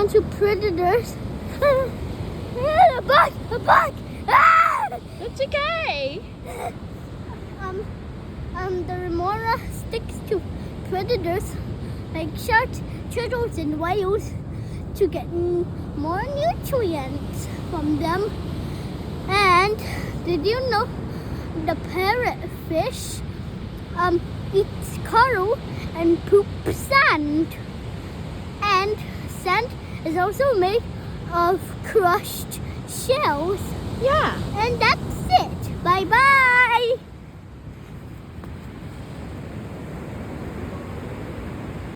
prone to predators. A bug! A bug! Ah! It's okay. The remora sticks to predators like sharks, turtles, and whales to get more nutrients from them. And did you know the parrotfish eats coral and poops sand? And sand is also made of crushed shells. Yeah. And that's it. Bye-bye.